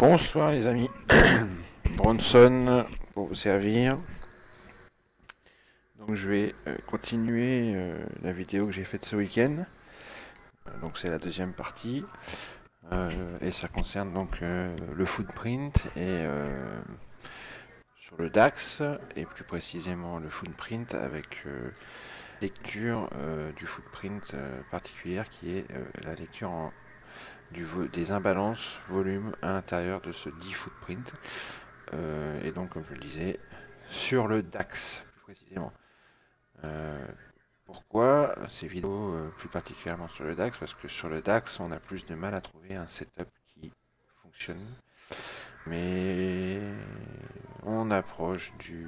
Bonsoir les amis, Bronson pour vous servir. Donc je vais continuer la vidéo que j'ai faite ce week-end. Donc c'est la deuxième partie et ça concerne donc le footprint et sur le DAX et plus précisément le footprint avec lecture du footprint particulière qui est la lecture des imbalances volume à l'intérieur de ce dit footprint. Et donc, comme je le disais, sur le DAX, plus précisément. Pourquoi ces vidéos plus particulièrement sur le DAX? Parce que sur le DAX, on a plus de mal à trouver un setup qui fonctionne. Mais on approche du...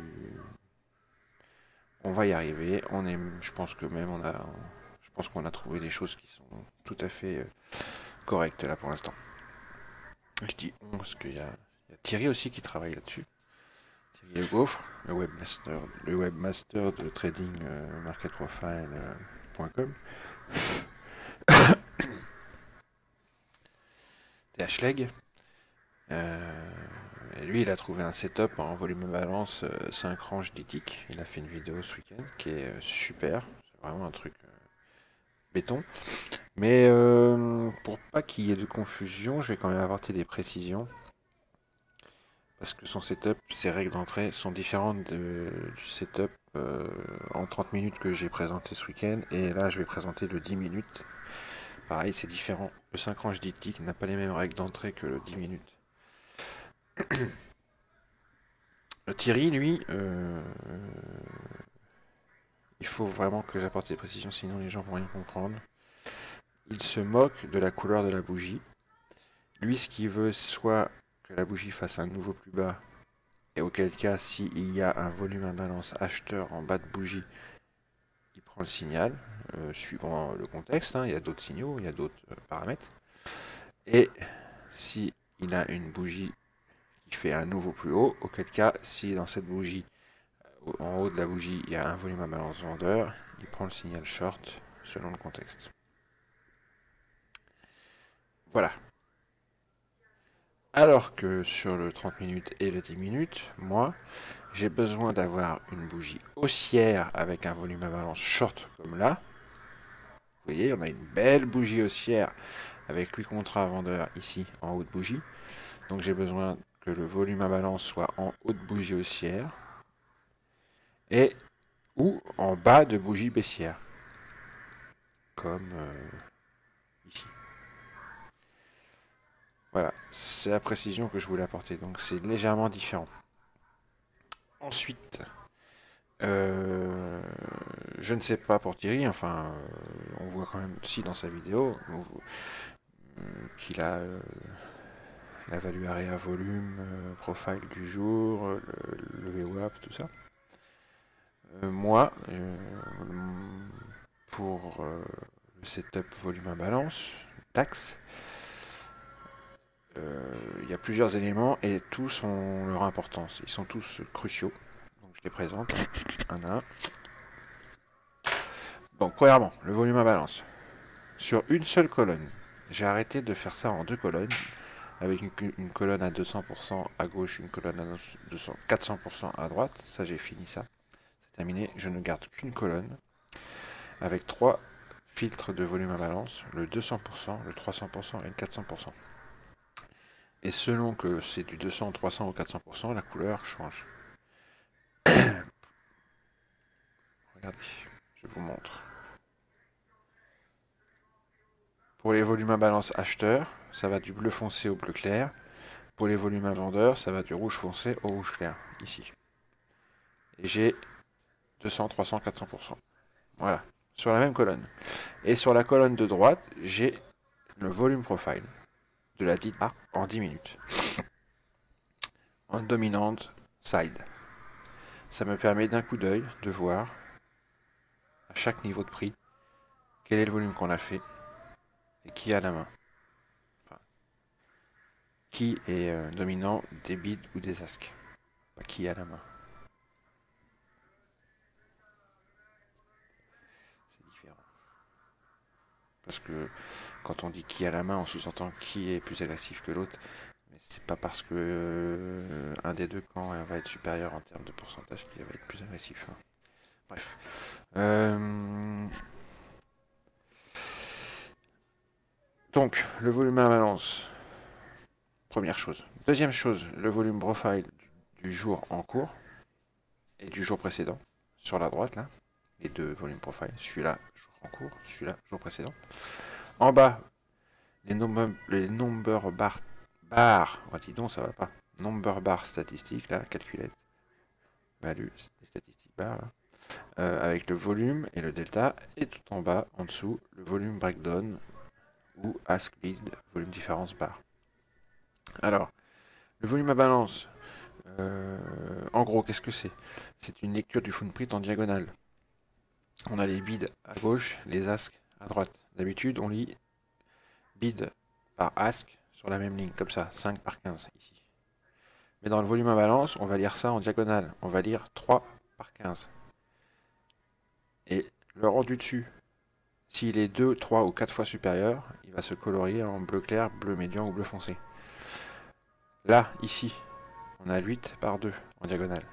On va y arriver. Je pense que même je pense qu'on a trouvé des choses qui sont tout à fait correctes là pour l'instant. Je dis on parce qu'il y a Thierry aussi qui travaille là-dessus. Thierry Le Gaufre, le webmaster de trading marketprofile.com. THLeg. Et lui, il a trouvé un setup en volume balance 5 ranges d'éthique. Il a fait une vidéo ce week-end qui est super. C'est vraiment un truc béton. Mais pour pas qu'il y ait de confusion, je vais quand même apporter des précisions. Parce que son setup, ses règles d'entrée sont différentes du setup en 30 minutes que j'ai présenté ce week-end. Et là, je vais présenter le 10 minutes. Pareil, c'est différent. Le 5 ranges d'éthique n'a pas les mêmes règles d'entrée que le 10 minutes. Thierry, lui, il faut vraiment que j'apporte ces précisions, sinon les gens vont rien comprendre. Il se moque de la couleur de la bougie. Lui, ce qu'il veut, soit que la bougie fasse un nouveau plus bas, et auquel cas, s'il y a un volume imbalance acheteur en bas de bougie, il prend le signal, suivant le contexte, hein, il y a d'autres signaux, il y a d'autres paramètres. Et si il a une bougie qui fait un nouveau plus haut, auquel cas, si dans cette bougie, en haut de la bougie, il y a un volume imbalance vendeur, il prend le signal short selon le contexte. Voilà. Alors que sur le 30 minutes et le 10 minutes, moi, j'ai besoin d'avoir une bougie haussière avec un volume à balance short comme là. Vous voyez, on a une belle bougie haussière avec 8 contrats vendeurs ici en haut de bougie. Donc j'ai besoin que le volume à balance soit en haut de bougie haussière et ou en bas de bougie baissière. Comme ici. Voilà, c'est la précision que je voulais apporter. Donc c'est légèrement différent. Ensuite, je ne sais pas pour Thierry, enfin, on voit quand même aussi dans sa vidéo qu'il a la value area volume, profile du jour, le VWAP, tout ça. Moi, pour le setup volume imbalance, DAX, il y a plusieurs éléments et tous ont leur importance. Ils sont tous cruciaux. Donc je les présente un à un. Donc premièrement, le volume à balance. Sur une seule colonne, j'ai arrêté de faire ça en deux colonnes, avec une colonne à 200% à gauche, une colonne à 400% à droite. Ça, j'ai fini ça. C'est terminé. Je ne garde qu'une colonne avec trois filtres de volume à balance, le 200%, le 300% et le 400%. Et selon que c'est du 200, 300 ou 400%, la couleur change. Regardez, je vous montre. Pour les volumes à balance acheteurs, ça va du bleu foncé au bleu clair. Pour les volumes à vendeurs, ça va du rouge foncé au rouge clair, ici. Et j'ai 200, 300, 400%. Voilà, sur la même colonne. Et sur la colonne de droite, j'ai le volume profile de la dite barre en 10 minutes. En dominante side. Ça me permet d'un coup d'œil de voir à chaque niveau de prix quel est le volume qu'on a fait et qui a la main. Enfin, qui est dominant des bids ou des asks. Pas qui a la main. C'est différent. Parce que quand on dit qui a la main, on sous-entend qui est plus agressif que l'autre. Mais c'est pas parce que un des deux camps va être supérieur en termes de pourcentage qu'il va être plus agressif. Hein. Bref. Donc, le volume à balance. Première chose. Deuxième chose, le volume profile du jour en cours et du jour précédent. Sur la droite, là. Les deux volumes profile. Celui-là, jour en cours. Celui-là, jour précédent. En bas, les number bar. Oh, dis donc, ça va pas. Number bar statistiques, là, calculette. Value, les statistiques bar, là. Avec le volume et le delta. Et tout en bas, en dessous, le volume breakdown ou ask bid, volume différence bar. Alors, le volume à balance, en gros, qu'est-ce que c'est? C'est une lecture du footprint en diagonale. On a les bids à gauche, les asks à droite. D'habitude, on lit bid par ask sur la même ligne, comme ça, 5 par 15 ici. Mais dans le volume à balance, on va lire ça en diagonale. On va lire 3 par 15. Et le rang du dessus, s'il est 2, 3 ou 4 fois supérieur, il va se colorier en bleu clair, bleu médian ou bleu foncé. Là, ici, on a 8 par 2 en diagonale.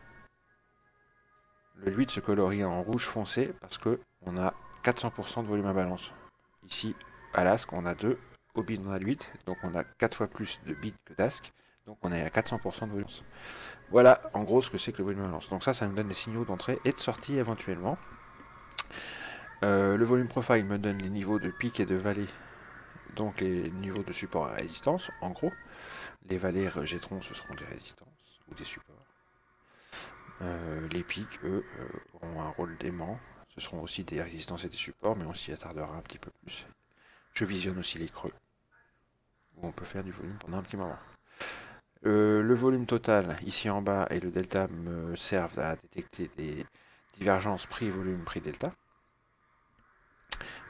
Le 8 se colorie en rouge foncé parce qu'on a 400% de volume à balance. Ici, à l'ASK, on a 2, au bid, on a 8, donc on a 4 fois plus de bid que d'ASK, donc on est à 400% de volume. Voilà, en gros, ce que c'est que le volume à balance. Donc ça nous donne les signaux d'entrée et de sortie éventuellement. Le volume profile me donne les niveaux de pic et de vallée, donc les niveaux de support et résistance, en gros. Les vallées rejetteront, ce seront des résistances ou des supports. Les pics, eux, auront un rôle d'aimant. Ce seront aussi des résistances et des supports, mais on s'y attardera un petit peu plus. Je visionne aussi les creux, où on peut faire du volume pendant un petit moment. Le volume total, ici en bas, et le delta me servent à détecter des divergences prix-volume, prix-delta.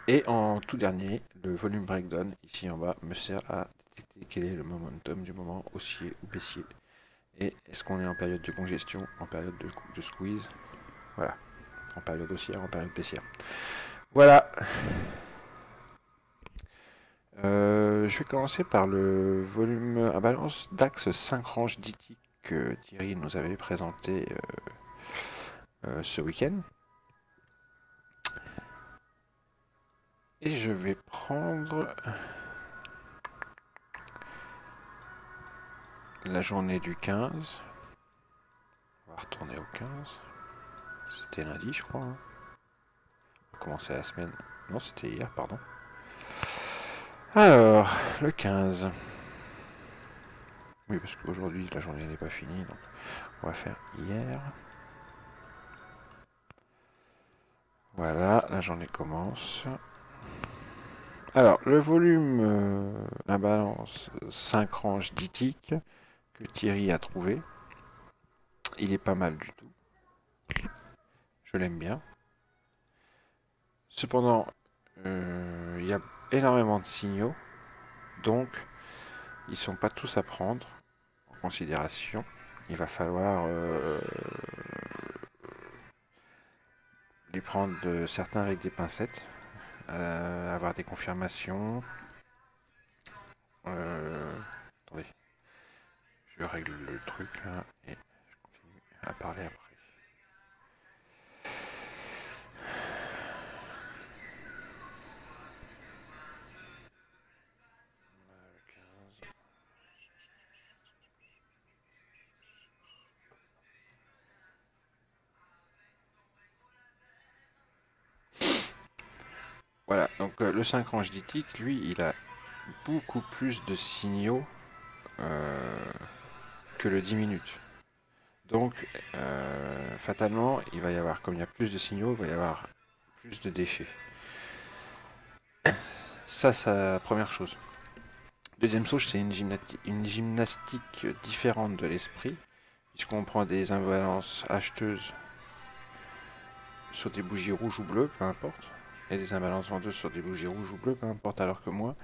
Et en tout dernier, le volume breakdown, ici en bas, me sert à détecter quel est le momentum du moment, haussier ou baissier. Et est-ce qu'on est en période de congestion, en période de squeeze? Voilà. En période haussière, en période baissière. Voilà. Je vais commencer par le volume à balance d'axe 5 ranges d'ITIC que Thierry nous avait présenté ce week-end. Et je vais prendre la journée du 15. On va retourner au 15. C'était lundi, je crois. Hein. On va commencer la semaine. Non, c'était hier, pardon. Alors, le 15. Oui, parce qu'aujourd'hui, la journée n'est pas finie. Donc, on va faire hier. Voilà, la journée commence. Alors, le volume à balance 5 ranges d'ITIC que Thierry a trouvé, il est pas mal du tout. Je l'aime bien. Cependant, il y a énormément de signaux, donc ils ne sont pas tous à prendre en considération. Il va falloir les prendre certains avec des pincettes, avoir des confirmations. Attendez, je règle le truc là et je continue à parler après. Voilà, donc le 5 range d'ITIC, lui, il a beaucoup plus de signaux que le 10 minutes. Donc, fatalement, il va y avoir, comme il y a plus de signaux, il va y avoir plus de déchets. Ça, c'est la première chose. Deuxième chose, c'est une gymnastique différente de l'esprit, puisqu'on prend des imbalances acheteuses sur des bougies rouges ou bleues, peu importe, et des imbalances vendeuses sur des bougies rouges ou bleues, peu importe, alors que moi,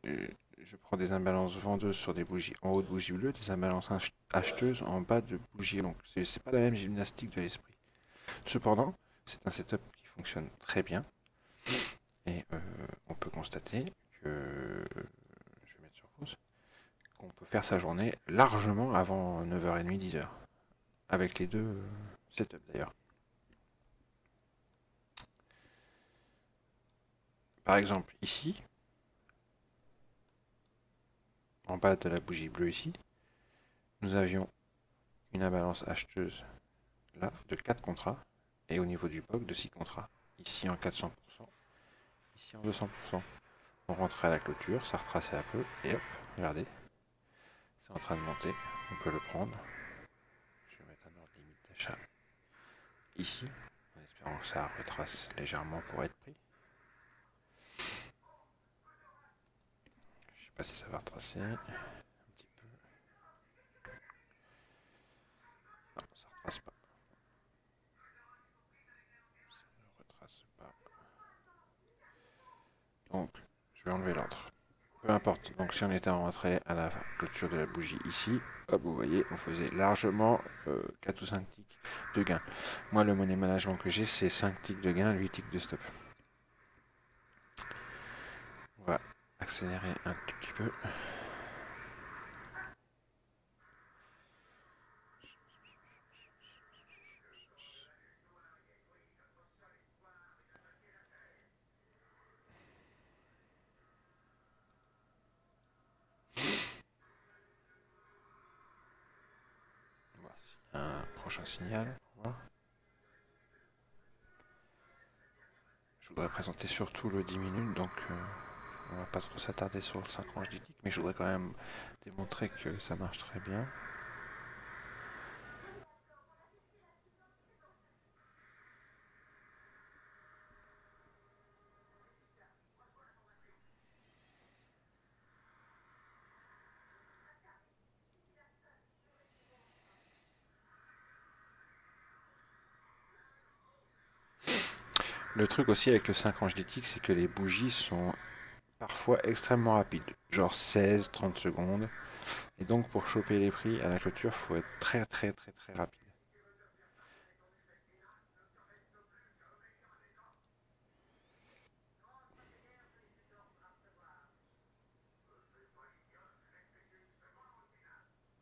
je prends des imbalances vendeuses sur des bougies en haut de bougies bleues, des imbalances acheteuses en bas de bougies. Donc c'est pas la même gymnastique de l'esprit. Cependant, c'est un setup qui fonctionne très bien. Et on peut constater que, je vais mettre sur pause, qu'on peut faire sa journée largement avant 9h30, 10h. Avec les deux setups d'ailleurs. Par exemple, ici, en bas de la bougie bleue ici, nous avions une imbalance acheteuse là de 4 contrats et au niveau du POC de 6 contrats. Ici en 400%, ici en 200%. On rentrait à la clôture, ça retraçait un peu et hop, regardez, c'est en train de monter, on peut le prendre. Je vais mettre un ordre limite d'achat ici, en espérant que ça retrace légèrement pour être pris. Je sais pas si ça va retracer. Un petit peu. Non, ça retrace pas. Ça ne retrace pas. Donc, je vais enlever l'ordre. Peu importe. Donc, si on était rentré à la clôture de la bougie ici, hop, vous voyez, on faisait largement 4 ou 5 ticks de gain. Moi, le money management que j'ai, c'est 5 ticks de gain, 8 ticks de stop. On va accélérer un tout petit peu. Voici un prochain signal. Je voudrais présenter surtout le 10 minutes, donc on va pas trop s'attarder sur le synchronage du tick, mais je voudrais quand même démontrer que ça marche très bien. Le truc aussi avec le synchronage du tick, c'est que les bougies sont parfois extrêmement rapides, genre 16-30 secondes. Et donc pour choper les prix à la clôture, il faut être très très très très rapide.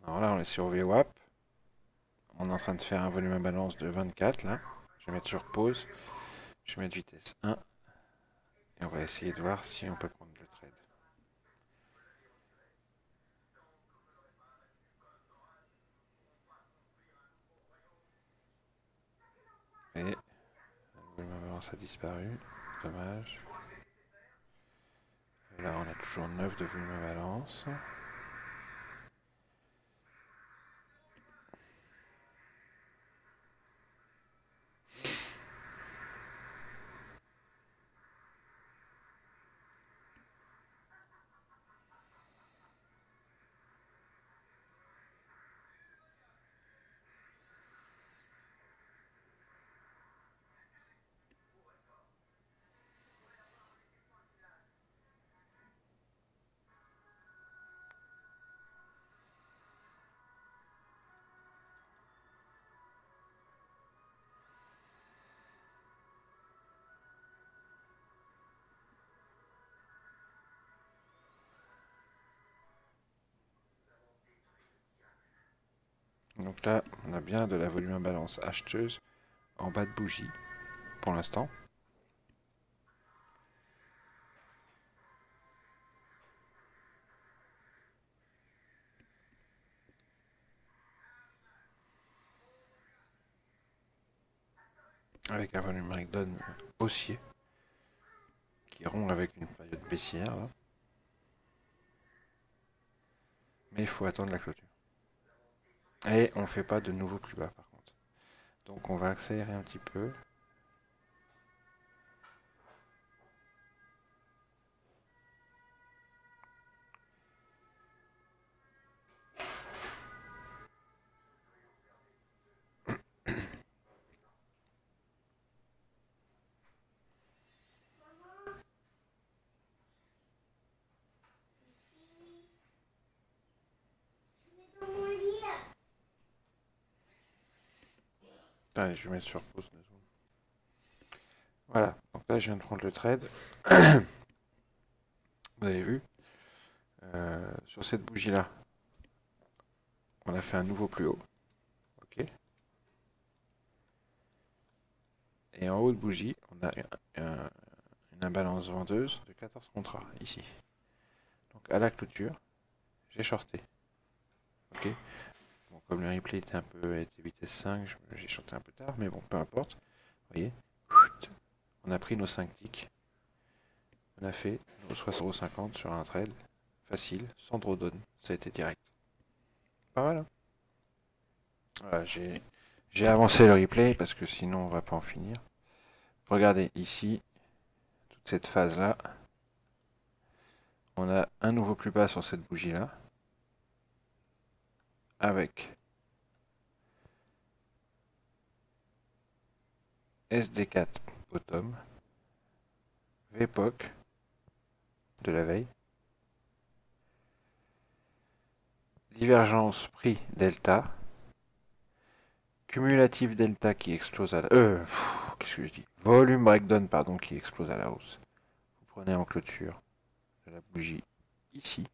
Alors là on est sur VWAP. On est en train de faire un volume à balance de 24 là. Je vais mettre sur pause. Je vais mettre vitesse 1. Et on va essayer de voir si on peut prendre le trade. Et le volume à balance a disparu. Dommage. Et là on a toujours 9 de volume à balance. Donc là, on a bien de la volume à balance acheteuse en bas de bougie pour l'instant. Avec un volume breakdown haussier qui rompt avec une période baissière là. Mais il faut attendre la clôture. Et on ne fait pas de nouveau plus bas par contre. Donc on va accélérer un petit peu. Allez, je vais mettre sur pause. Voilà, donc là je viens de prendre le trade. Vous avez vu sur cette bougie là, on a fait un nouveau plus haut. Ok. Et en haut de bougie, on a une imbalance vendeuse de 14 contrats ici. Donc à la clôture, j'ai shorté. Ok. Bon, comme le replay était vitesse 5, j'ai shorté un peu tard, mais bon, peu importe. Vous voyez, on a pris nos 5 ticks. On a fait nos 60,50 € sur un trade facile, sans drawdown. Ça a été direct. Pas mal, hein. Voilà, j'ai avancé le replay parce que sinon on va pas en finir. Regardez ici, toute cette phase là. On a un nouveau plus bas sur cette bougie là. Avec SD4 bottom. VPOC de la veille. Divergence prix delta. Cumulatif delta qui explose à la... qu'est-ce que je dis? Volume breakdown, pardon, qui explose à la hausse. Vous prenez en clôture de la bougie ici.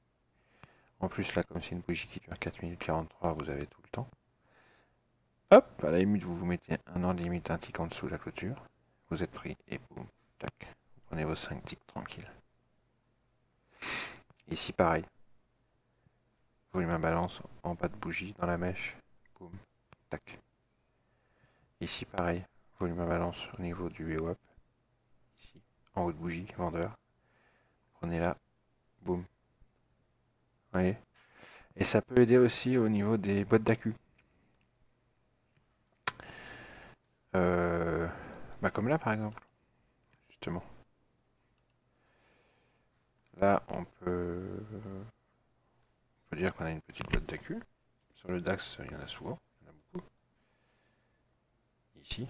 En plus, là, comme c'est une bougie qui dure 4 minutes 43, vous avez tout le temps. Hop, à la limite, vous mettez un ordre limite, un tick en dessous de la clôture. Vous êtes pris et boum, tac. Vous prenez vos 5 ticks tranquille. Ici, pareil. Volume à balance en bas de bougie dans la mèche. Boum, tac. Ici, pareil. Volume à balance au niveau du VWAP. Ici, en haut de bougie, vendeur. Prenez là, boum. Vous voyez? Et ça peut aider aussi au niveau des boîtes d'accu. Comme là, par exemple. Justement. Là, on peut dire qu'on a une petite boîte d'accu. Sur le DAX, il y en a souvent. Il y en a beaucoup. Ici.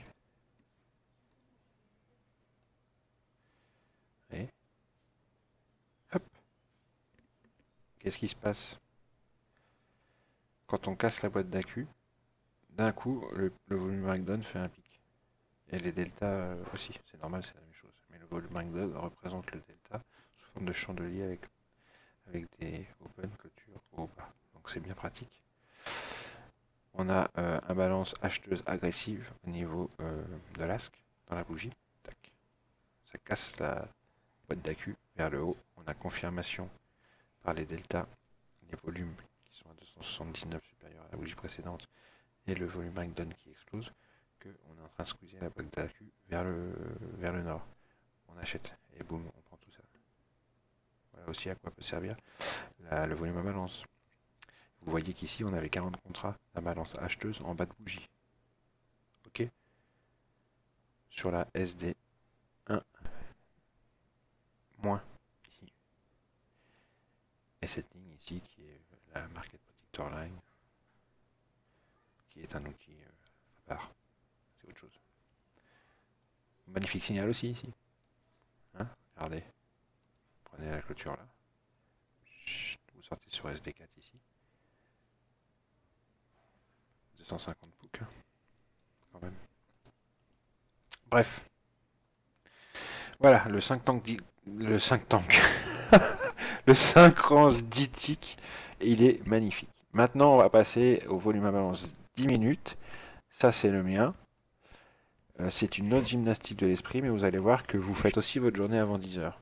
Et hop. Qu'est-ce qui se passe quand on casse la boîte d'accu? D'un coup, le volume breakdown fait un pic. Et les deltas aussi, c'est normal, c'est la même chose. Mais le volume breakdown représente le delta sous forme de chandelier avec des open clôtures au bas. Donc c'est bien pratique. On a un balance acheteuse agressive au niveau de l'asque dans la bougie. Tac. Ça casse la boîte d'accu vers le haut. On a confirmation par les deltas, les volumes qui sont à 279 supérieurs à la bougie précédente et le volume breakdown qui explose, qu'on est en train de squeezer la boîte d'accu vers le nord. On achète et boum, on prend tout ça. Voilà aussi à quoi peut servir le volume à balance. Vous voyez qu'ici on avait 40 contrats à balance acheteuse en bas de bougie. Ok. Sur la SD1 moins ici. Et cette ligne ici qui est la Market Predictor Line, qui est un outil à part. C'est autre chose. Magnifique signal aussi ici. Hein, regardez. Prenez la clôture là. Chut, vous sortez sur SD4 ici. 250 books. Quand même. Bref. Voilà, le 5 tank. Le 5 tank. Le 5 range 10 ticks. Il est magnifique. Maintenant, on va passer au volume à balance 10 minutes. Ça, c'est le mien. C'est une autre gymnastique de l'esprit, mais vous allez voir que vous faites aussi votre journée avant 10 heures.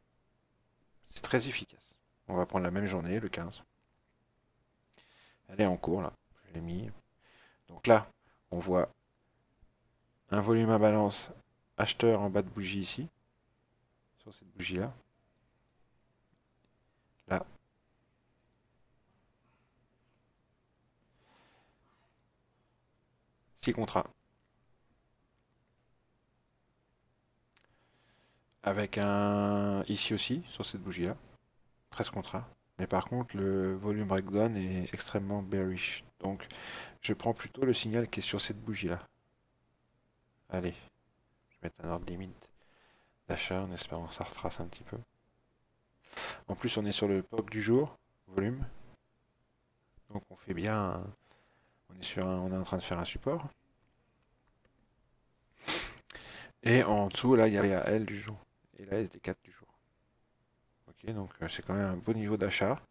C'est très efficace. On va prendre la même journée, le 15. Elle est en cours, là. Je l'ai mis. Donc là, on voit un volume à balance acheteur en bas de bougie ici. Sur cette bougie-là. Là. Six contrats. Avec un ici aussi, sur cette bougie-là. 13 contrats. Mais par contre, le volume breakdown est extrêmement bearish. Donc, je prends plutôt le signal qui est sur cette bougie-là. Allez. Je vais mettre un ordre limite d'achat en espérant que ça retrace un petit peu. En plus, on est sur le POC du jour, volume. Donc, on fait bien. On est en train de faire un support. Et en dessous, là, il y a la L du jour. Et la SD4 du jour. Ok, donc c'est quand même un beau niveau d'achat.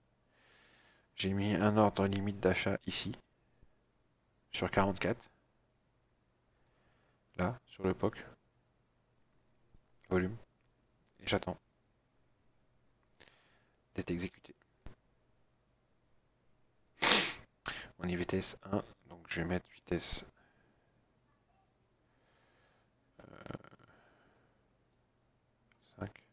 J'ai mis un ordre limite d'achat ici. sur 44. Là, sur le POC. Volume. Et j'attends d'être exécuté. On est vitesse 1, donc je vais mettre vitesse 5.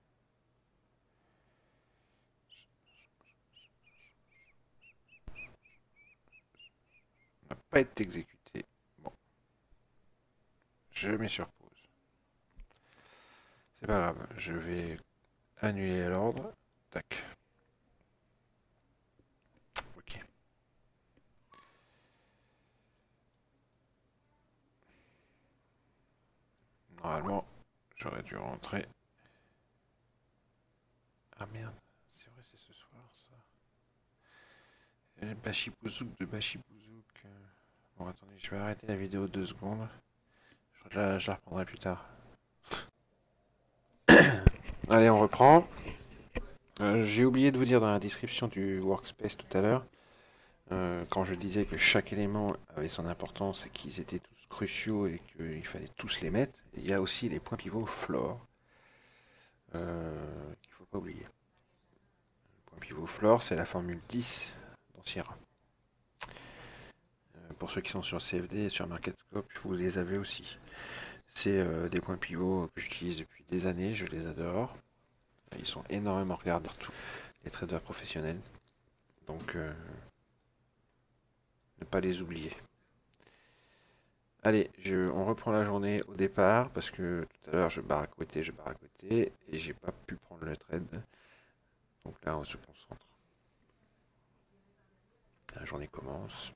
On n'a pas été exécuté. Bon. Je mets sur pause. C'est pas grave, je vais annuler l'ordre. Tac. Ok. Normalement, j'aurais dû rentrer. Ah merde, c'est vrai, c'est ce soir ça. Bachipouzouk de Bachipouzouk. Bon, attendez, je vais arrêter la vidéo 2 secondes. Je la reprendrai plus tard. Allez, on reprend. J'ai oublié de vous dire dans la description du workspace tout à l'heure, quand je disais que chaque élément avait son importance et qu'ils étaient tous cruciaux et qu'il fallait tous les mettre, il y a aussi les points pivots floor qu'il ne faut pas oublier. Le point pivot floor, c'est la formule 10 dans Sierra. Pour ceux qui sont sur CFD et sur MarketScope, vous les avez aussi. C'est des points pivots que j'utilise depuis des années, je les adore. Ils sont énormément regardés par tous les traders professionnels. Donc, ne pas les oublier. Allez, on reprend la journée au départ, parce que tout à l'heure je baracotais, et j'ai pas pu prendre le trade. Donc là, on se concentre. La journée commence.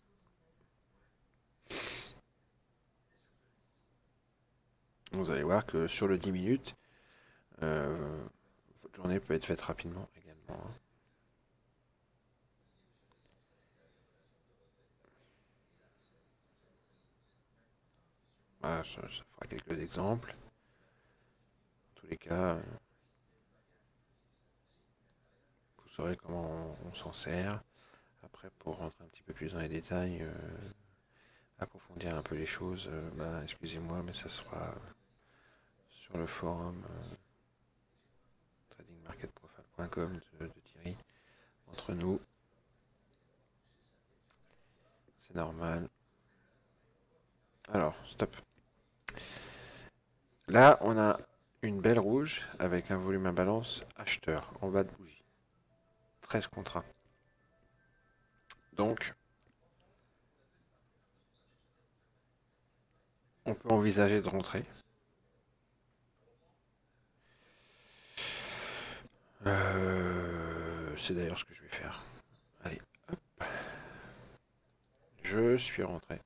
Vous allez voir que sur le 10 minutes, votre journée peut être faite rapidement également. Voilà, ça fera quelques exemples. En tous les cas, vous saurez comment on s'en sert. Après, pour rentrer un petit peu plus dans les détails, approfondir un peu les choses, excusez-moi, mais ça sera sur le forum tradingmarketprofile.com de Thierry. Entre nous, c'est normal. Alors, stop. Là, on a une belle rouge avec un volume à balance acheteur en bas de bougie. 13 contrats. Donc, on peut envisager de rentrer. C'est d'ailleurs ce que je vais faire. Allez, hop. Je suis rentré.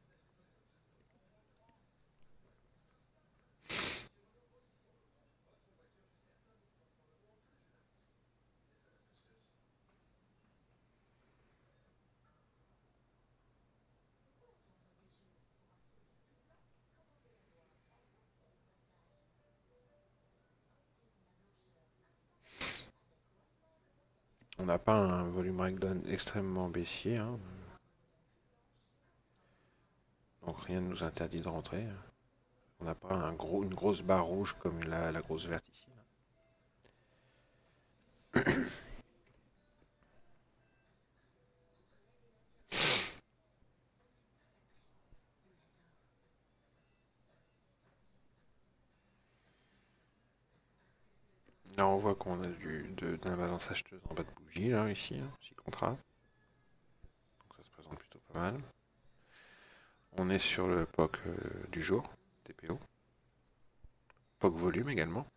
On n'a pas un volume breakdown extrêmement baissier. Hein. Donc rien ne nous interdit de rentrer. On n'a pas une grosse barre rouge comme la grosse verte ici. Là, on voit qu'on a d'un balance acheteuse en bas de bougie, là, ici, 6 contrats. Donc ça se présente plutôt pas mal. On est sur le POC du jour, TPO. POC volume également.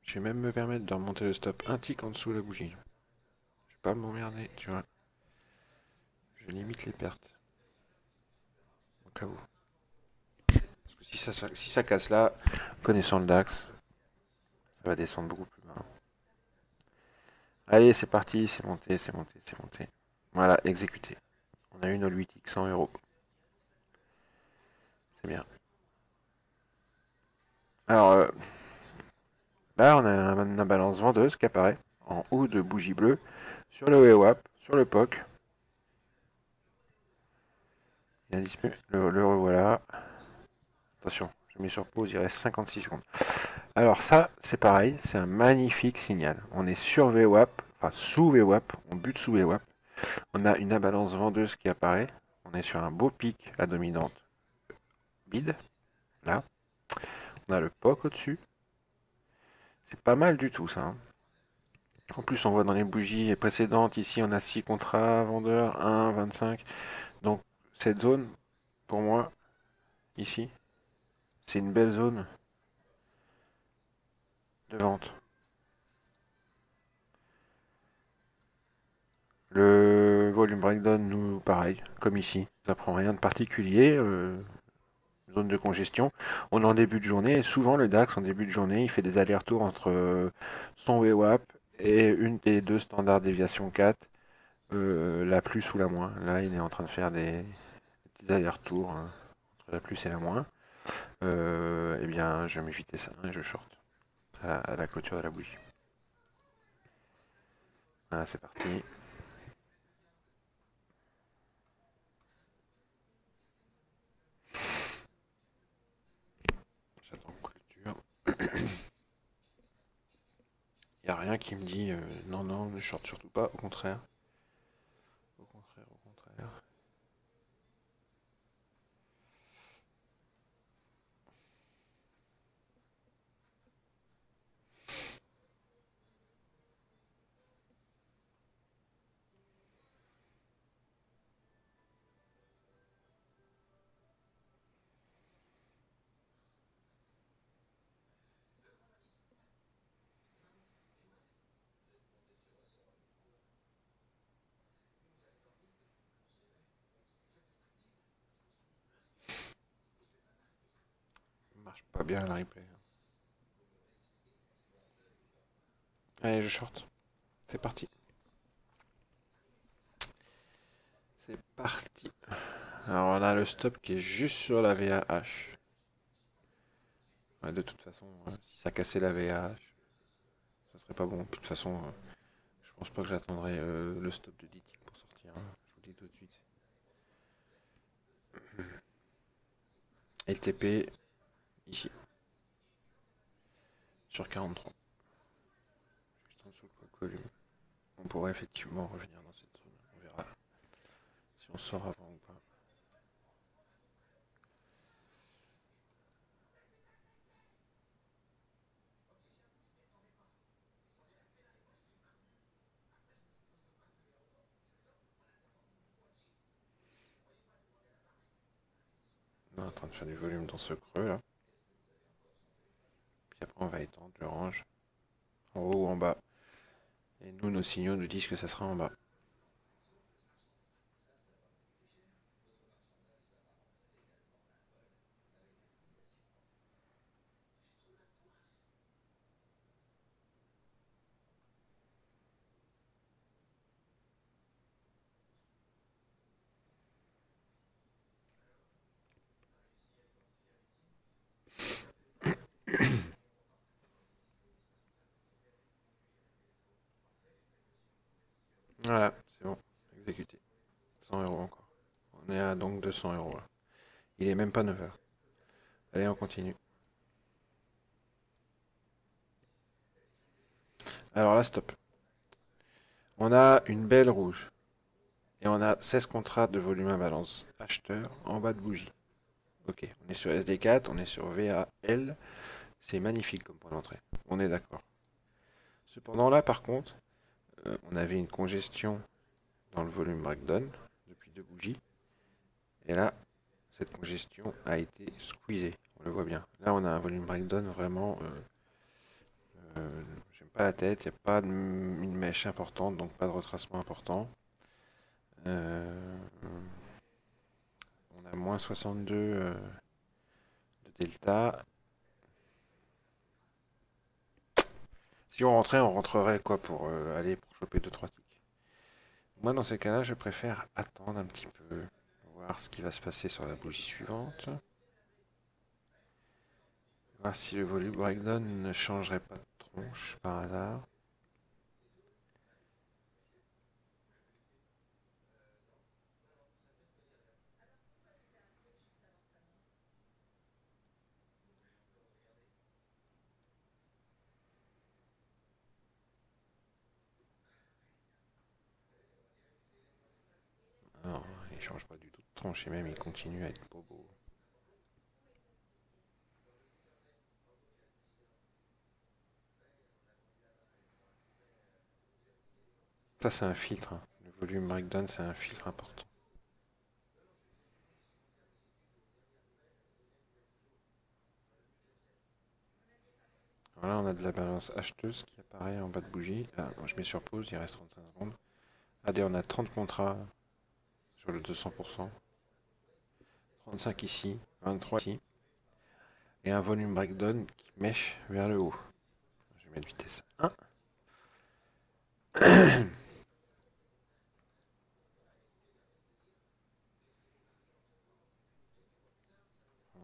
Je vais même me permettre de remonter le stop un tick en dessous de la bougie. Je vais pas m'emmerder, tu vois. Je limite les pertes. Au cas où. Parce que si ça casse là, connaissant le DAX, ça va descendre beaucoup plus bas. Allez, c'est parti, c'est monté, c'est monté, c'est monté. Voilà, exécuté. On a eu nos 8 x 100 €. C'est bien. Alors, là, on a une balance vendeuse qui apparaît en haut de bougie bleue sur le WAP, sur le POC. bien disparu. Le revoilà. Attention, je mets sur pause, il reste 56 secondes. Alors ça, c'est pareil, c'est un magnifique signal. On est sur VWAP, enfin sous VWAP, on bute sous VWAP. On a une imbalance vendeuse qui apparaît. On est sur un beau pic à dominante bid, là. On a le POC au-dessus. C'est pas mal du tout ça, hein. En plus, on voit dans les bougies précédentes, ici on a 6 contrats vendeurs, 1, 25. Donc cette zone, pour moi, ici, c'est une belle zone de vente. Le volume breakdown, nous, pareil, comme ici. Ça prend rien de particulier. Zone de congestion. On est en début de journée et souvent le DAX en début de journée, il fait des allers-retours entre son VWAP et une des deux standards déviation 4, la plus ou la moins. Là, il est en train de faire des petits allers-retours, hein, entre la plus et la moins. Eh bien, je vais m'éviter ça et je short à la clôture de la bougie. Voilà, c'est parti. J'attends clôture. Il n'y a rien qui me dit non, non, ne short surtout pas, au contraire. Au contraire, au contraire. Marche pas bien la replay. Allez, je short. C'est parti. C'est parti. Alors on a le stop qui est juste sur la VAH. Ouais, de toute façon, si ça cassait la VAH, ça serait pas bon. De toute façon, je pense pas que j'attendrai le stop de 10 ticks pour sortir, hein. Je vous le dis tout de suite. LTP, ici, sur 43. Juste en dessous de quoi volume. On pourrait effectivement revenir dans cette zone. On verra si on sort avant ou pas. On est en train de faire du volume dans ce creux là. Puis après on va étendre le range en haut ou en bas. Et nous, nos signaux nous disent que ça sera en bas. Voilà, c'est bon, exécuté. 100 euros encore. On est à donc 200 euros là. Il est même pas 9 heures. Allez, on continue. Alors là, stop. On a une belle rouge. Et on a 16 contrats de volume à balance. Acheteur en bas de bougie. Ok, on est sur SD4, on est sur VAL. C'est magnifique comme point d'entrée. On est d'accord. Cependant là, par contre, on avait une congestion dans le volume breakdown depuis deux bougies. Et là, cette congestion a été squeezée. On le voit bien. Là, on a un volume breakdown vraiment... j'aime pas la tête. Il n'y a pas une mèche importante, donc pas de retracement important. On a moins 62 de delta. Si on rentrait, on rentrerait quoi pour aller pour choper 2-3 ticks. Moi, dans ces cas-là, je préfère attendre un petit peu, voir ce qui va se passer sur la bougie suivante. Voir si le volume breakdown ne changerait pas de tronche par hasard. il change pas du tout de tronche et même il continue à être bobo. Ça c'est un filtre, hein. Le volume breakdown c'est un filtre important. Voilà, on a de la balance acheteuse qui apparaît en bas de bougie. Ah, je mets sur pause, il reste 35 secondes. Allez, on a 30 contrats sur le 200%. 35 ici, 23 ici. Et un volume breakdown qui mèche vers le haut. Je vais mettre vitesse 1.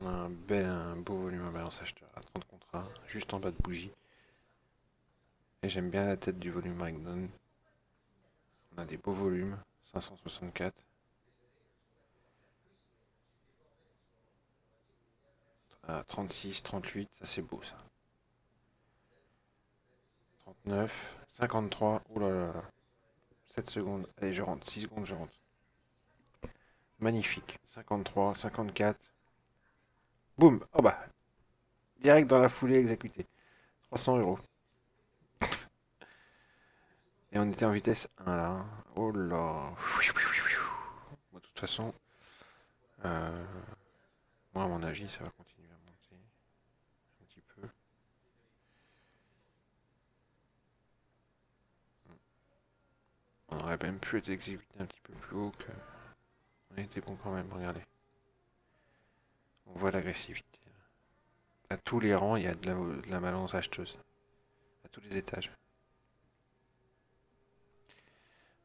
On a un beau volume en balance acheteur à 30 contrats, juste en bas de bougie. Et j'aime bien la tête du volume breakdown. On a des beaux volumes, 564. À 36, 38, ça c'est beau ça. 39, 53, oh là là là. 7 secondes, allez je rentre, 6 secondes je rentre. Magnifique, 53, 54. Boum, oh bah, direct dans la foulée exécutée. 300 euros. Et on était en vitesse 1 là, hein. Oh là. Bon, de toute façon, euh, moi à mon avis ça va continuer à monter un petit peu. On aurait même pu être exécuté un petit peu plus haut que... On était bon quand même, regardez. On voit l'agressivité. À tous les rangs, il y a de la balance acheteuse. À tous les étages.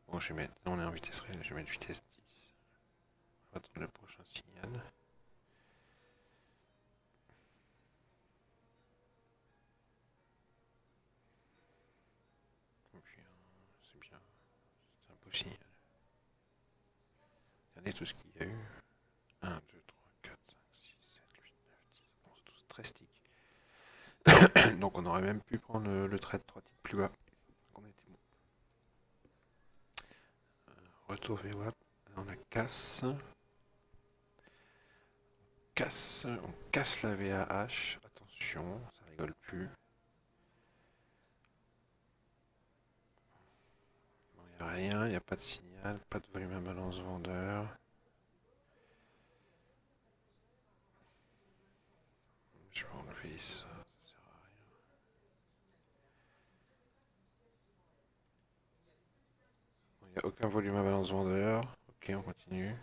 Bon, je vais mettre... On est en vitesse réelle, je vais mettre vitesse 10. On va attendre le prochain signal. C'est bien. C'est un beau signal. Regardez tout ce qu'il y a eu. 1, 2, 3, 4, 5, 6, 7, 8, 9, 10, 11, 12, 13 ticks. Donc on aurait même pu prendre le trade 3 ticks plus bas. On était bon. Retour VWAP. On a casse. On casse la VAH. Attention, ça rigole plus. Bon, il n'y a rien, il n'y a pas de signal, pas de volume à balance vendeur. Je vais enlever ça, ça sert à rien. Il n'y a aucun volume à balance vendeur. Ok, on continue.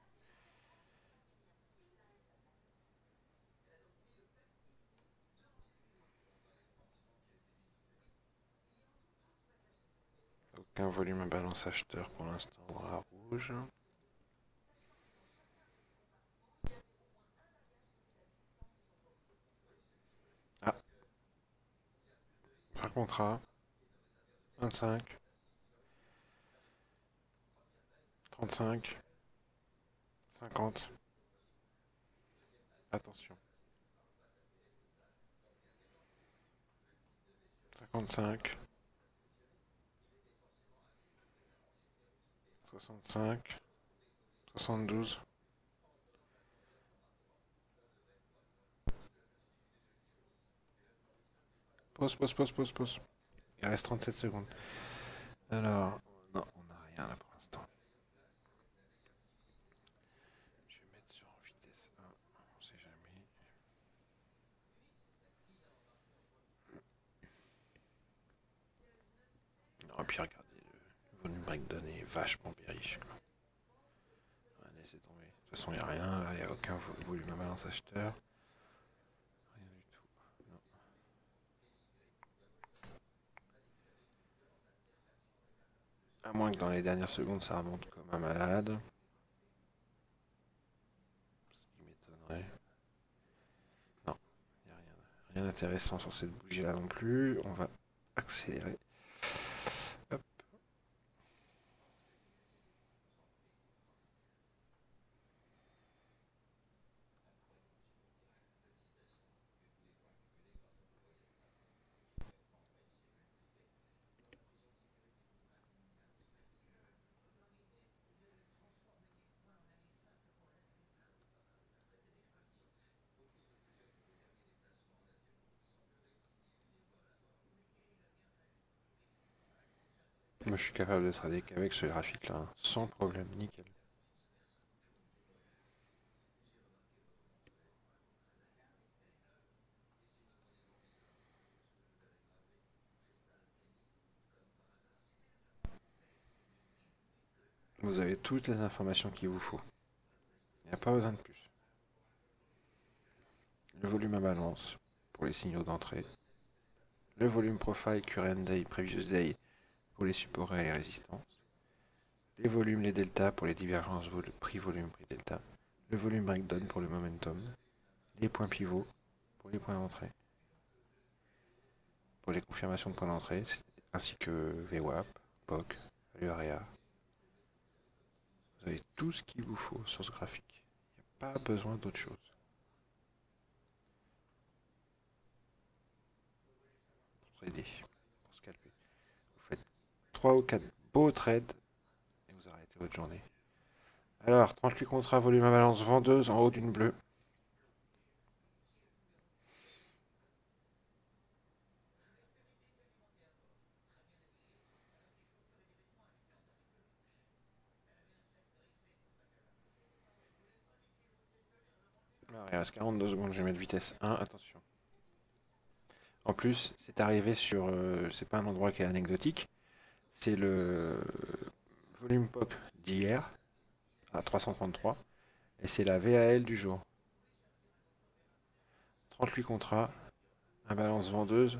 Aucun volume à balance acheteur pour l'instant dans la rouge. Ah, fin contrat. 25. 35. 50. Attention. 55. 65. 72. Pause, pause, pause, pause, pause. Il reste 37 secondes. Alors, non, on n'a rien là pour l'instant. Je vais mettre sur vitesse 1, on sait jamais. Non, et puis regardez, le volume breakdown est vachement bearish. Ouais, laissez tomber. De toute façon, il n'y a rien, il n'y a aucun volume à balance acheteur. Rien du tout. Non. À moins que dans les dernières secondes, ça remonte comme un malade. Ce qui m'étonnerait. Non, il n'y a rien d'intéressant sur cette bougie là non plus. On va accélérer. Hop. Moi, je suis capable de trader qu'avec ce graphique-là, hein, sans problème, nickel. Vous avez toutes les informations qu'il vous faut. Il n'y a pas besoin de plus. Le volume à balance pour les signaux d'entrée. Le volume profile current day, previous day pour les supports et les résistances. Les volumes, les deltas pour les divergences prix-volume, prix-delta. Le volume breakdown pour le momentum. Les points pivots pour les points d'entrée. Pour les confirmations de points d'entrée, ainsi que VWAP, POC, value area. Vous avez tout ce qu'il vous faut sur ce graphique. Il n'y a pas besoin d'autre chose. Pour trader, pour scalper. Vous faites 3 ou 4 beaux trades et vous arrêtez votre journée. Alors, 38 contrats, volume à balance vendeuse en haut d'une bleue. Alors, il reste 42 secondes, je vais mettre vitesse 1, attention. En plus, c'est arrivé sur... c'est pas un endroit qui est anecdotique, c'est le volume pop d'hier, à 333, et c'est la VAL du jour. 38 contrats, un balance vendeuse,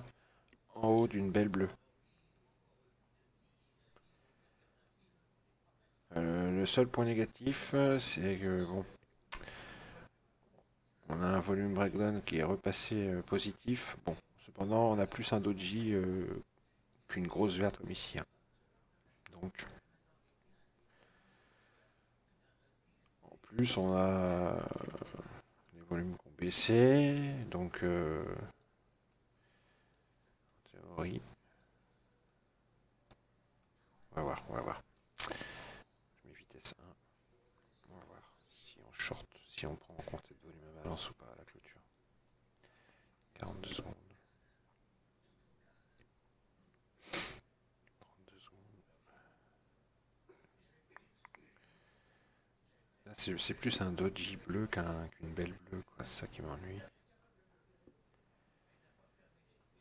en haut d'une belle bleue. Le seul point négatif, c'est que, bon, on a un volume breakdown qui est repassé positif. Bon, cependant, on a plus un doji qu'une grosse verte comme ici, hein. Donc, en plus, on a les volumes qui ont baissé. Donc, en théorie, on va voir, on va voir. Je mets vitesse 1. On va voir si on short, si on prend en compte cette volume à balance ou pas à la clôture. 42 secondes. 32 secondes. Là, c'est plus un doji bleu qu'une belle bleue, quoi. C'est ça qui m'ennuie.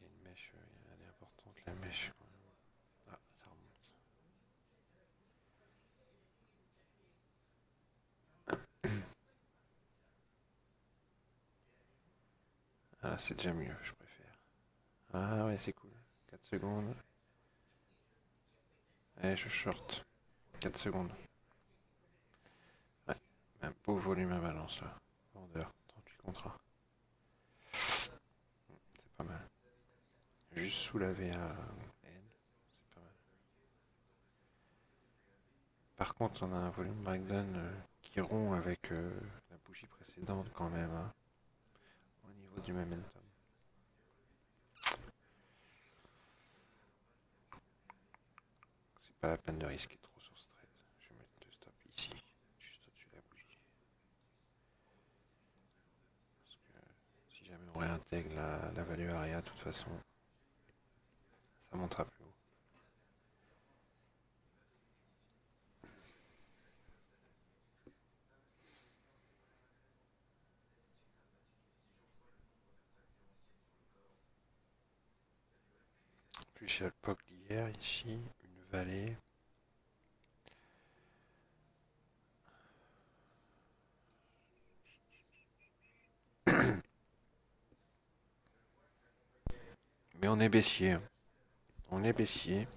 Il y a une mèche, elle est importante, la mèche. Ah, ça remonte. Ah, c'est déjà mieux, je préfère. Ah ouais, c'est cool. 4 secondes. Allez, je short. 4 secondes. Ouais, un beau volume à balance là. Vendeur, 38 contrats. C'est pas mal. Juste sous la VA N, c'est pas mal. Par contre, on a un volume breakdown qui rompt avec la bougie précédente quand même, hein, au niveau du momentum. C'est pas la peine de risquer trop sur ce trade. Je vais mettre le stop ici, juste au-dessus de la bougie. Parce que si jamais on réintègre la value area, de toute façon, ça montera plus haut. Puis j'ai le POC d'hier ici, une vallée. Mais on est baissier, hein. On est baissier.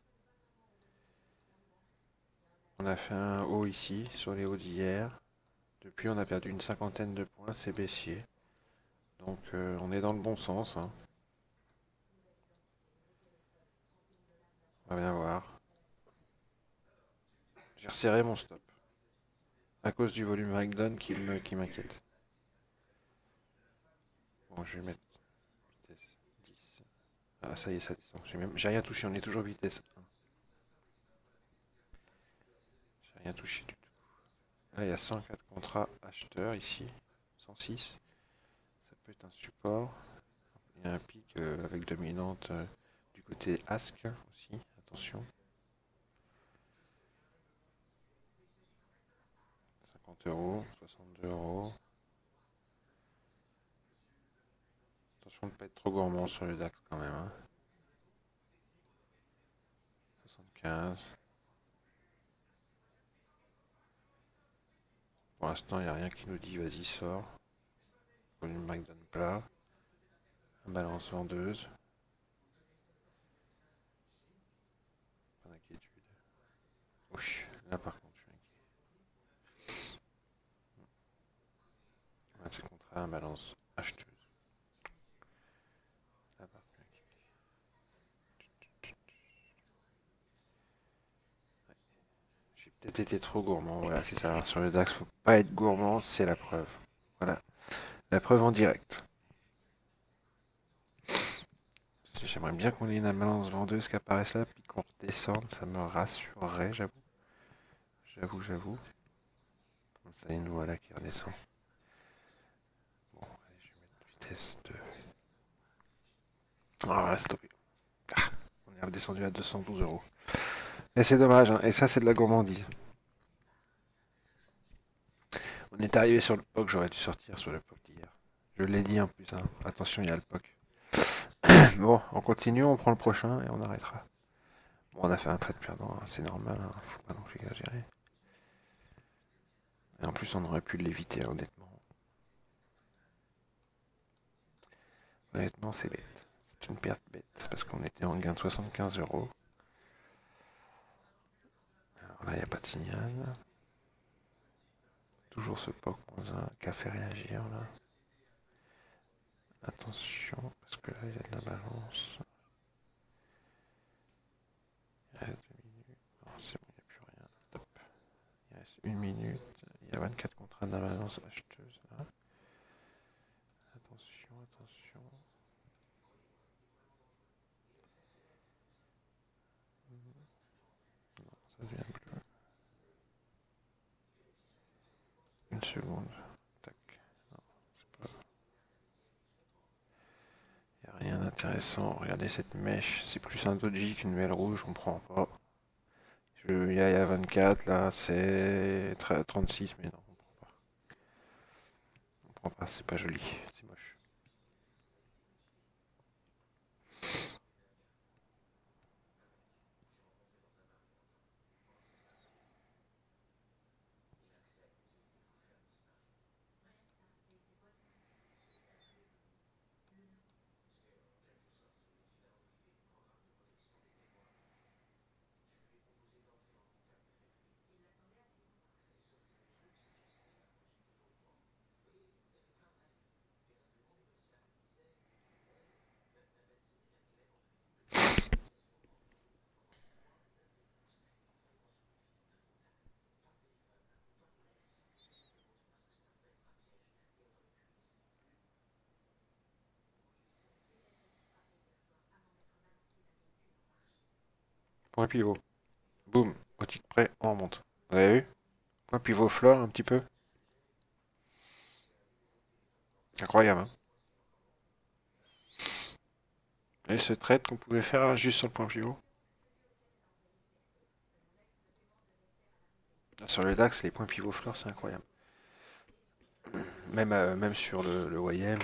On a fait un haut ici, sur les hauts d'hier. Depuis, on a perdu une cinquantaine de points, c'est baissier. Donc, on est dans le bon sens, hein. On va bien voir. J'ai resserré mon stop. À cause du volume breakdown qui m'inquiète. Bon, je vais mettre vitesse 10. Ah, ça y est, ça descend. J'ai rien touché, on est toujours vitesse 1. J'ai rien touché du tout. Là, il y a 104 contrats acheteurs ici. 106. Ça peut être un support. Il y a un pic avec dominante du côté ASK aussi. Attention. €, 62 €. Attention de ne pas être trop gourmand sur le DAX quand même. Hein. 75. Pour l'instant, il n'y a rien qui nous dit vas-y, sors. Volume McDonald plat. Balance vendeuse. Pas d'inquiétude. Oui, là par contre, je suis inquiet. C'est contraire, balance acheteuse. Là par contre, j'ai peut-être été trop gourmand. Voilà, c'est ça. Sur le DAX, faut pas être gourmand, c'est la preuve. Voilà, la preuve en direct. J'aimerais bien qu'on ait une balance vendeuse qui apparaisse là, puis qu'on redescende, ça me rassurerait, j'avoue. J'avoue. Comme ça, il nous voilà qui redescend. Bon, allez, je vais mettre vitesse 2. Ah, on va stopper. Ah, on est redescendu à 212 €. Et c'est dommage, hein. Et ça, c'est de la gourmandise. On est arrivé sur le POC, j'aurais dû sortir sur le POC d'hier. Je l'ai dit en plus, hein. Attention, il y a le POC. Bon, on continue, on prend le prochain et on arrêtera. Bon, on a fait un trade perdant, hein. C'est normal, hein. Faut pas non plus exagérer. Et en plus, on aurait pu l'éviter, honnêtement. Honnêtement, c'est bête. C'est une perte bête, parce qu'on était en gain de 75 €. Alors là, il n'y a pas de signal. Toujours ce POC-1 qui a fait réagir, là. Attention, parce que là, il y a de la balance. Il reste 2 minutes. Non, c'est bon, il n'y a plus rien. Top. Il reste 1 minute. Il y a 24 contrats de la balance acheteuse, là. Attention. Non, ça devient bleu. Une seconde. Tac. Non, c'est pas... Il n'y a rien d'intéressant. Regardez cette mèche. C'est plus un doji qu'une belle rouge, je comprends pas. Il y a 24, là, c'est 36, mais non, on comprend pas. On comprend pas, c'est pas joli, c'est moche. Point pivot. Boum, au titre près, on remonte. Vous avez vu? Point pivot flore un petit peu. Incroyable, hein? Et ce trade qu'on pouvait faire juste sur le point pivot. Sur le DAX, les points pivot flore, c'est incroyable. Même sur le YM,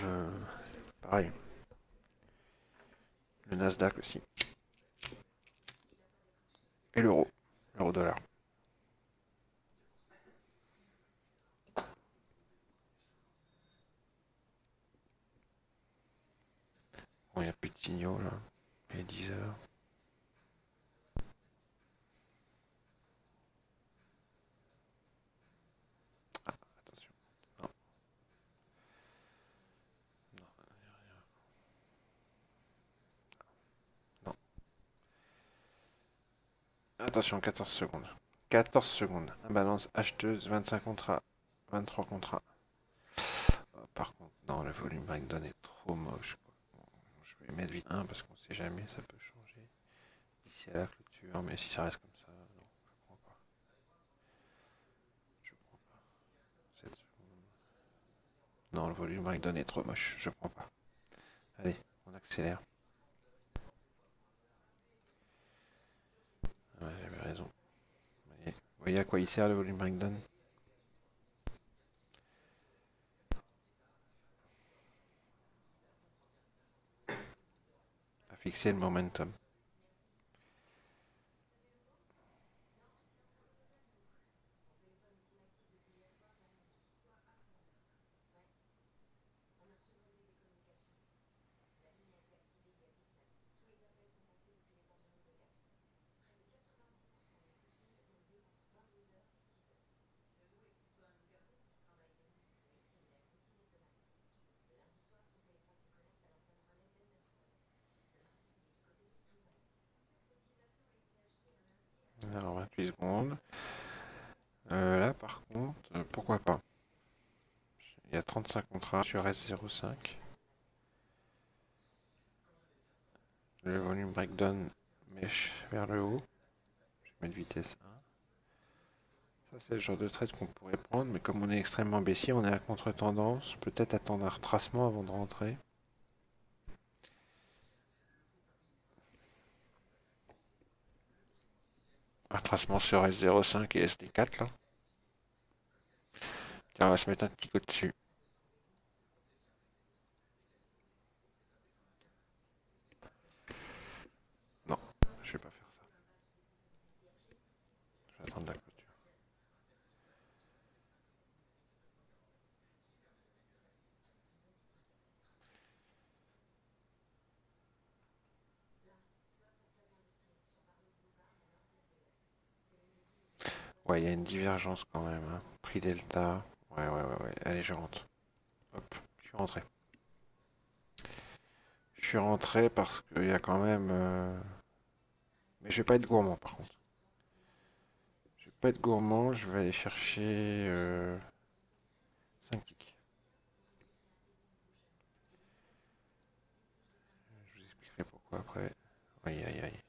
pareil. Le Nasdaq aussi. Et l'euro. L'euro-dollar. Bon, il n'y a plus de signaux là. Il est 10 heures. Ah, attention. Non. Non, non. Attention, 14 secondes. 14 secondes. Imbalance acheteuse, 25 contrats. 23 contrats. Oh, par contre, non, le volume breakdown est trop moche. Bon, je vais mettre vite 1 parce qu'on sait jamais, ça peut changer. Ici à la clôture, mais si ça reste comme ça, non, je prends pas. Je prends pas. 7 secondes. Non, le volume breakdown est trop moche, je prends pas. Allez, on accélère. Ouais, j'avais raison. Vous voyez à quoi il sert le volume breakdown? fixer le momentum. Alors 28 secondes. Là par contre, pourquoi pas? Il y a 35 contrats sur S05. Le volume breakdown mèche vers le haut. Je vais mettre vitesse 1. Ça c'est le genre de trade qu'on pourrait prendre, mais comme on est extrêmement baissier, on est à contre-tendance. Peut-être attendre un retracement avant de rentrer. Un retracement sur S05 et SD4 là. Tiens, on va se mettre un petit coup dessus. Non, je vais pas faire ça. Je vais attendre la clôture. Ouais, il y a une divergence quand même. Hein. Prix delta. Ouais. Allez, je rentre. Hop, je suis rentré. Je suis rentré parce qu'il y a quand même. Mais je vais pas être gourmand par contre. Je vais pas être gourmand, je vais aller chercher 5 ticks. Je vous expliquerai pourquoi après. Aïe.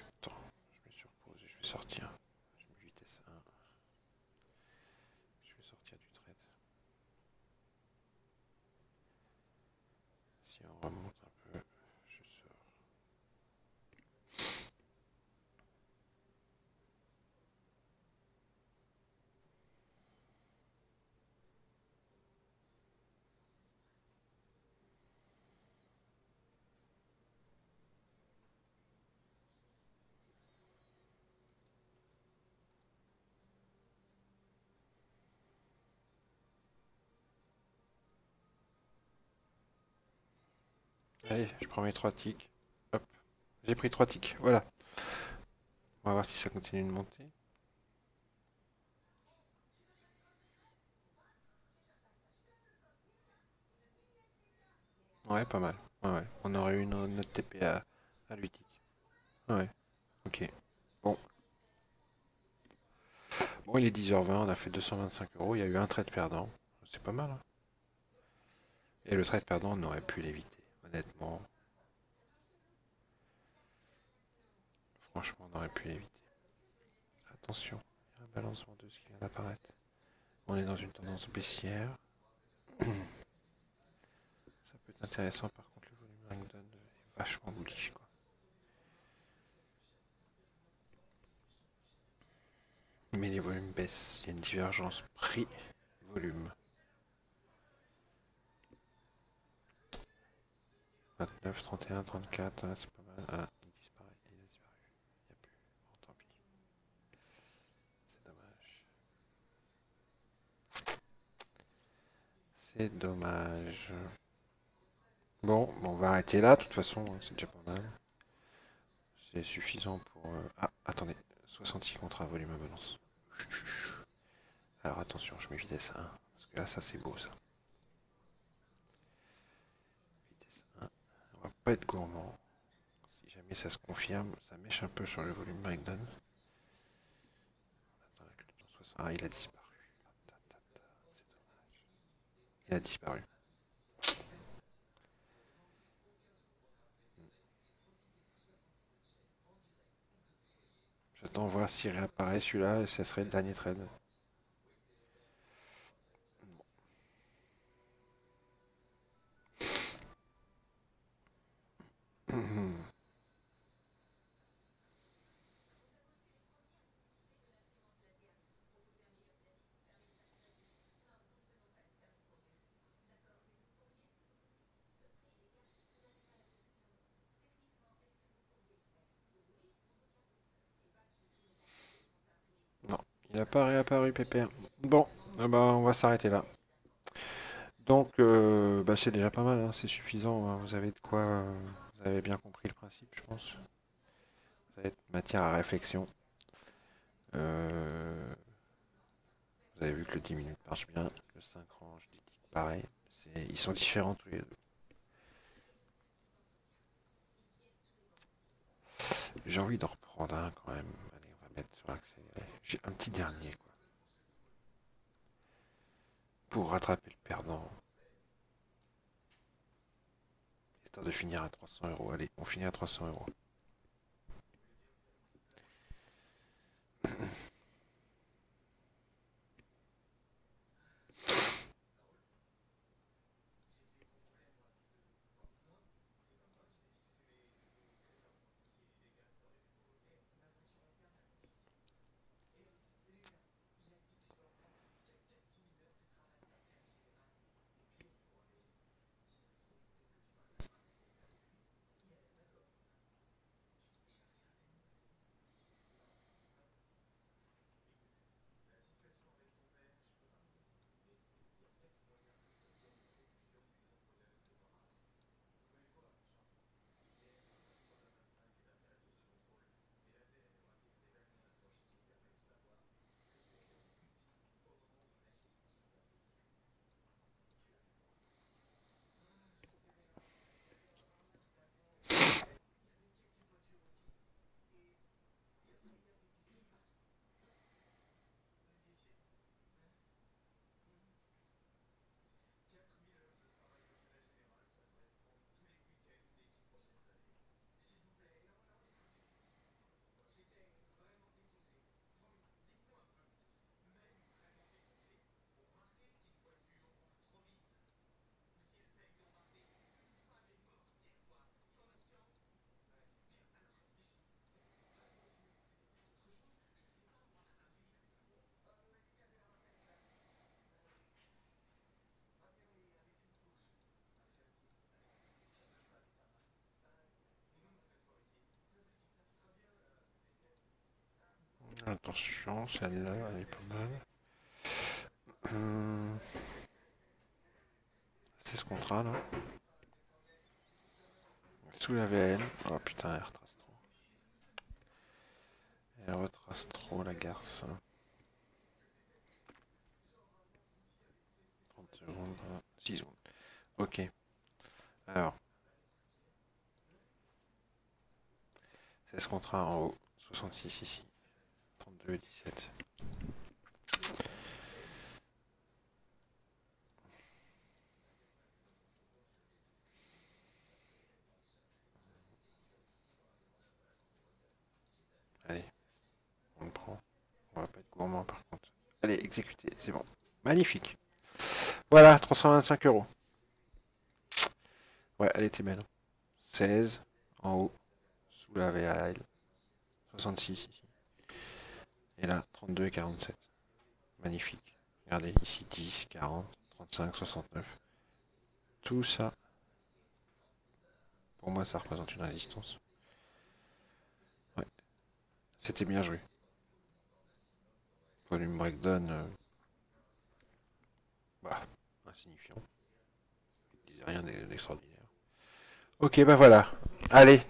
Attends, je me surpose et je vais sortir. Je mets vitesse 1. Je vais sortir du trade. Si on remonte un peu, je sors. Allez, je prends mes 3 ticks. Hop, j'ai pris 3 ticks, voilà. On va voir si ça continue de monter. Ouais, pas mal. Ouais. On aurait eu notre TP à 8 ticks. Ouais, ok. Bon. Bon, il est 10h20, on a fait 225 euros. Il y a eu un trade perdant. C'est pas mal. Hein. Et le trade perdant, on aurait pu l'éviter. Honnêtement, franchement, on aurait pu l'éviter. Attention, il y a un balancement de ce qui vient d'apparaître. On est dans une tendance baissière. Ça peut être intéressant, par contre, le volume Langdon est vachement bullish, quoi. Mais les volumes baissent. Il y a une divergence prix-volume. 29, 31, 34, hein, c'est pas mal. Ah, il disparaît, il a disparu. Il n'y a plus. Bon, tant pis. C'est dommage. C'est dommage. Bon, on va arrêter là, de toute façon, hein, c'est déjà pas mal. C'est suffisant pour... Ah, attendez, 66 contre un volume à balance. Alors attention, je mets vitesse 1, parce que là, ça c'est beau, ça. Vitesse 1, on va pas être gourmand. Si jamais ça se confirme, ça mèche un peu sur le volume breakdown. Ah, il a disparu. C'est dommage. Il a disparu. J'attends voir s'il réapparaît celui-là, et ça serait le dernier trade. Il n'a pas réapparu, Pépère. Bon, ah bah, on va s'arrêter là. Donc, bah, c'est déjà pas mal, hein, c'est suffisant, hein. Vous avez de quoi... vous avez bien compris le principe, je pense. Ça va être matière à réflexion. Euh, vous avez vu que le 10 minutes marche bien. Le 5 range, je dis pareil. Ils sont différents tous les deux. J'ai envie d'en reprendre un quand même. Allez, on va mettre sur l'accéléré. J'ai un petit dernier, quoi. Pour rattraper le perdant. Histoire de finir à 300 euros. Allez, on finit à 300 euros. Attention, celle-là, elle est pas mal. C'est ce contrat là. Sous la VN. Oh putain, elle retrace trop. Elle retrace trop la garce. 30 secondes, 6 secondes. Ok. Alors. C'est ce contrat en haut. 66 ici. 32, 17. Allez. On le prend. On va pas être gourmand par contre. Allez, exécuter. C'est bon. Magnifique. Voilà, 325 euros. Ouais, elle était belle. 16 en haut. Sous la VAL. 66 ici. Et là, 32 et 47. Magnifique. Regardez, ici 10, 40, 35, 69. Tout ça, pour moi, ça représente une résistance. Ouais, c'était bien joué. Volume breakdown, bah, insignifiant. Il disait rien d'extraordinaire. Ok, bah voilà. Allez,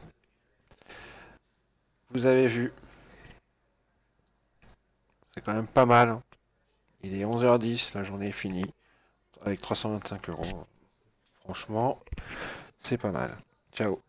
vous avez vu. C'est quand même pas mal, hein. Il est 11h10, la journée est finie. Avec 325 euros. Franchement, c'est pas mal. Ciao.